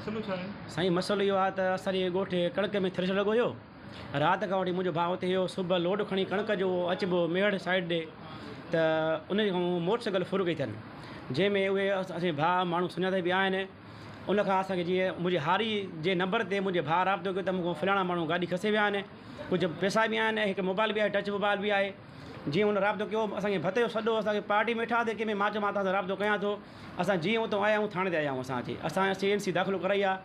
मसलो छा आहे? साईं मसइलो इहो आहे त असांजे ॻोठु कणिक में थ्रेश लॻो हुयो। राति खां वठी मुंहिंजो भाउ हुते हुयो। सुबुह लोड खणी कणिक जो अचिबो मेड़ साइड ॾे त उन खां मोटरसाइकिल फुर कई अथनि, जंहिंमें उहे असांजे भाउ माण्हू सुञाता बि आहिनि। उनखां असांखे जीअं मुंहिंजे हारी जे नंबर ते मुंहिंजे भाउ राब्तो कयो त मूंखां फलाणा माण्हू गाॾी खसे विया आहिनि, कुझु पैसा बि आहिनि, हिकु मोबाइल बि आहे, टच मोबाइल बि आहे। जीअं हुन राब्तो कयो, असांखे भते जो सॾो, असांखे पार्टी में वेठा हुआसीं, कंहिंमें मां चयो मां तव्हां सां राब्तो कयां थो। असां जीअं उतां आया आहियूं थाणे ते आया आहियूं। असां CNC दाख़िलो कराई आहे।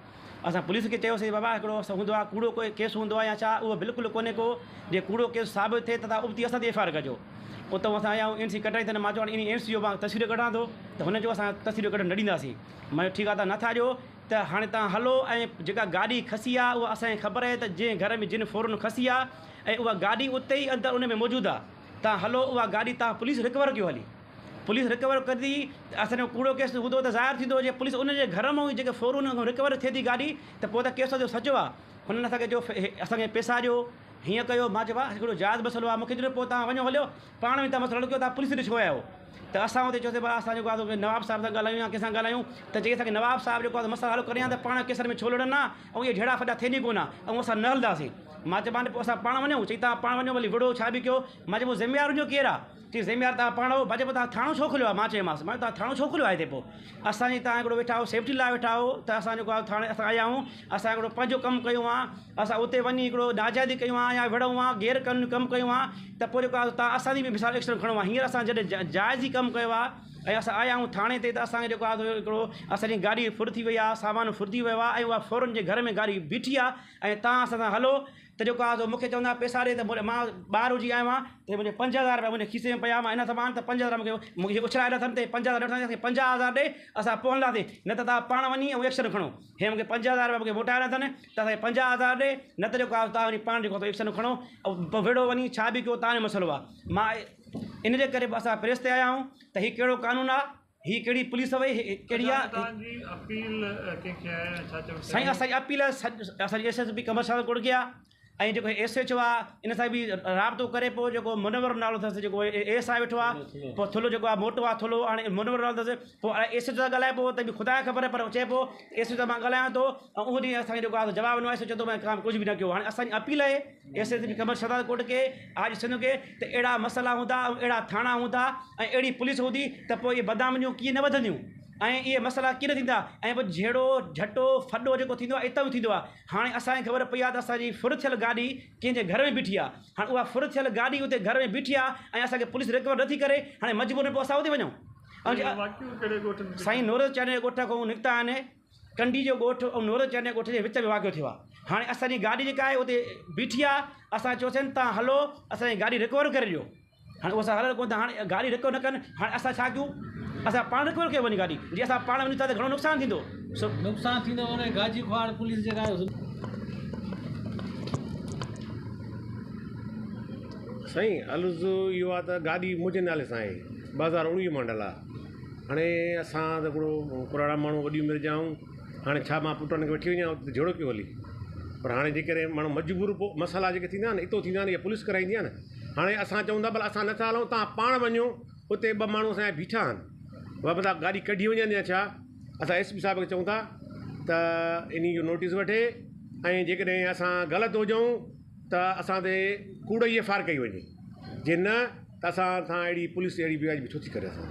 असां पुलिस खे चयोसीं बाबा हिकिड़ो हूंदो आहे कूड़ो कोई केस हूंदो आहे या छा, उहो बिल्कुलु कोन्हे को। जे कूड़ो केस साबित थिए त तव्हां उबती असां ते FIR कजो। उतां असां आया आहियूं, NC कढाई अथनि। मां चयो इन NC जो मां तस्वीर कढां थो, त हुन जो असां तस्वीर कढणु न ॾींदासीं। मां चयो ठीकु आहे, तव्हां नथा ॾियो त हाणे तव्हां हलो। ऐं जेका गाॾी खसी आहे उहा असांखे ख़बर आहे त जंहिं घर में जिन फ़ौरन खसी आहे ऐं उहा गाॾी उते ई अंदरि उन में मौजूदु आहे। तव्हां हलो, उहा गाॾी तव्हां पुलिस रिकवर कयो हली। पुलिस रिकवर कंदी, असांजो कूड़ो केस हूंदो त ज़ाहिर थींदो। जे पुलिस उनजे घर मां जेके फ़ौरन रिकवर थिए थी गाॾी, त पोइ त केस जो सचो आहे। हुननि असांखे जो असांखे पैसा ॾियो, हीअं कयो। मां चयो आहे हिकिड़ो जाइज़ मसइलो आहे, मूंखे चयो पोइ तव्हां वञो हलियो पाण में तव्हां मसइलो कयो, तव्हां पुलिस ॾे छो आया आहियो। त असां हुते चयोसीं भाउ असांजो नवाब साहिब सां ॻाल्हायूं या कंहिंसां ॻाल्हायूं, त चई असांखे नवाब साहिब जेको आहे मसइलो हल करियां त पाण केसर में छो लड़नि आहे, ऐं इहे झेड़ा फॾा थियनि ई कोन, ऐं असां न हलंदासीं। मां चयो पोइ असां पाण वञूं। चई तव्हां पाण वञो भली विड़ो छा बि कयो। मां चयो ज़िम्मेवार हुनजो केरु आहे? चई ज़िम्मेवार तव्हां पाण हो। मां चयो तव्हां थाणो छो खोलियो आहे? मां चयोमांसि मां तव्हां थाणो छो खोलियो आहे हिते? पोइ असांजी तव्हां हिकिड़ो वेठा हो, सेफ्टी लाइ वेठा हो, त असां जेको आहे थाणे असां आया आहियूं। असां हिकिड़ो पंहिंजो कमु कयूं आहे, असां उते वञी हिकिड़ो नाजाइज़ी कयूं आहे या विड़ूं आहे, गैर कानूनी कमु कयूं आहे, त पोइ जेको आहे तव्हां असांजी बि मिसाल एक्शन खणो आहे। हींअर असां जॾहिं जाइज़ी कमु कयो आहे ऐं असां आया आहियूं थाणे ते, त असांखे जेको आहे हिकिड़ो असांजी गाॾी फुर थी वई आहे, सामान फुर थी वियो आहे, ऐं उहा फ़ौरन जे घर में गाॾी बीठी आहे। ऐं तव्हां असां सां हलो त जेको आहे मूंखे चवंदा पैसा ॾे, त मां ॿाहिरि हुजी आयो आहियां, त मुंहिंजे 5000 रुपया मुंहिंजे खीसे में पिया। मां इन सामान त 5000 मूंखे उछलाए अथनि ते 5000 वठंदासीं, 50000 ॾे असां पोइ हलंदासीं, न त तव्हां पाण वञी ऐं एक्शन खणो। हे मूंखे 5000 रुपया मूंखे मोटाइणा अथनि, त असांखे 50000 ॾे, न त जेको आहे तव्हां वञी पाण जेको एक्शन खणो ऐं पोइ विड़ो वञी छा बि कयो, तव्हांजो मसइलो आहे। मां इन जे करे असां प्रेस ते आया आहियूं त हीउ कहिड़ो कानून आहे, हीअ कहिड़ी पुलिस वई, कहिड़ी आहे? साईं असांजी अपील असांजी SSP कमर्शियल कोर्ट खे आहे। ऐं जेको SHO आहे इन सां बि राब्तो करे, पोइ जेको मुनवर नालो अथसि, जेको ASI वेठो आहे, पोइ थुलो जेको आहे मोटो आहे थुलो, हाणे मुनवर नालो अथसि। पोइ SHO सां ॻाल्हाए पोइ त बि ख़ुदा खे ख़बर, पर चए पोइ SHO सां मां ॻाल्हायां थो, ऐं उहो ॾींहुं असांखे जेको आहे जवाबु ॾिनो आहे, चए थो मां कुझु बि न कयो। हाणे असांजी अपील आहे SSP कमर्शियल कोर्ट खे, आज सिंध खे, त अहिड़ा मसइला हूंदा, अहिड़ा थाणा हूंदा ऐं अहिड़ी पुलिस हूंदी त पोइ इहे बदनामियूं कीअं न वधंदियूं ऐं इहे मसइला कीअं न थींदा। ऐं पोइ झेड़ो झटो फॾो जेको थींदो आहे इतां बि थींदो आहे। हाणे असांखे ख़बर पई आहे त असांजी फुर थियल गाॾी कंहिंजे घर में बीठी आहे। हाणे उहा फुर थियल गाॾी उते घर में बीठी आहे ऐं असांखे पुलिस रिकवर नथी करे, हाणे मजबूरन पोइ असां उते वञूं। साईं नूरत चांद जे ॻोठ खां निकिता आहिनि, कंडी जो ॻोठु ऐं नूरत चांद जे ॻोठ जे विच में वाक़ियो थियो आहे। हाणे असांजी गाॾी जेका आहे उते बीठी आहे, असां चयोसीं तव्हां हलो असांजी गाॾी रिकवर करे ॾियो। हाणे उहो असां हलणु कोन था, हाणे गाॾी रिकवर न कनि, हाणे असां छा कयूं? असां पाण रिकवर कयो वञी गाॾी, जीअं असां पाण वञूं था त घणो नुक़सानु थींदो। नुक़सानु थींदो हुन गाजी फाड़ पुलिस जेका साईं अलुज़ इहो आहे त गाॾी मुंहिंजे नाले सां आहे, 2019 मॉडल आहे। हाणे असां त हिकिड़ो पुराणा माण्हू वॾी उमिरि जा आहियूं, हाणे छा मां पुटनि खे वठी वञा उते झेड़ो कयो हली। पर हाणे जेकॾहिं माण्हू मजबूर पोइ मसइला जेके थींदा आहिनि इतो थींदा आहिनि, इहा पुलिस कराईंदी आहे न। हाणे असां चऊं था भला असां नथा हलूं, तव्हां पाण वञो, उते 2 माण्हू असांजा बीठा आहिनि, बाबा तव्हां गाॾी कढी वञनि या छा। असां SP साहिब खे चऊं था त इन जो नोटिस वठे, ऐं जेकॾहिं असां ग़लति हुजूं त असां ते कूड़ जी FIR कई वञे, जे न त असां अहिड़ी पुलिस अहिड़ी बि छो थी करे असां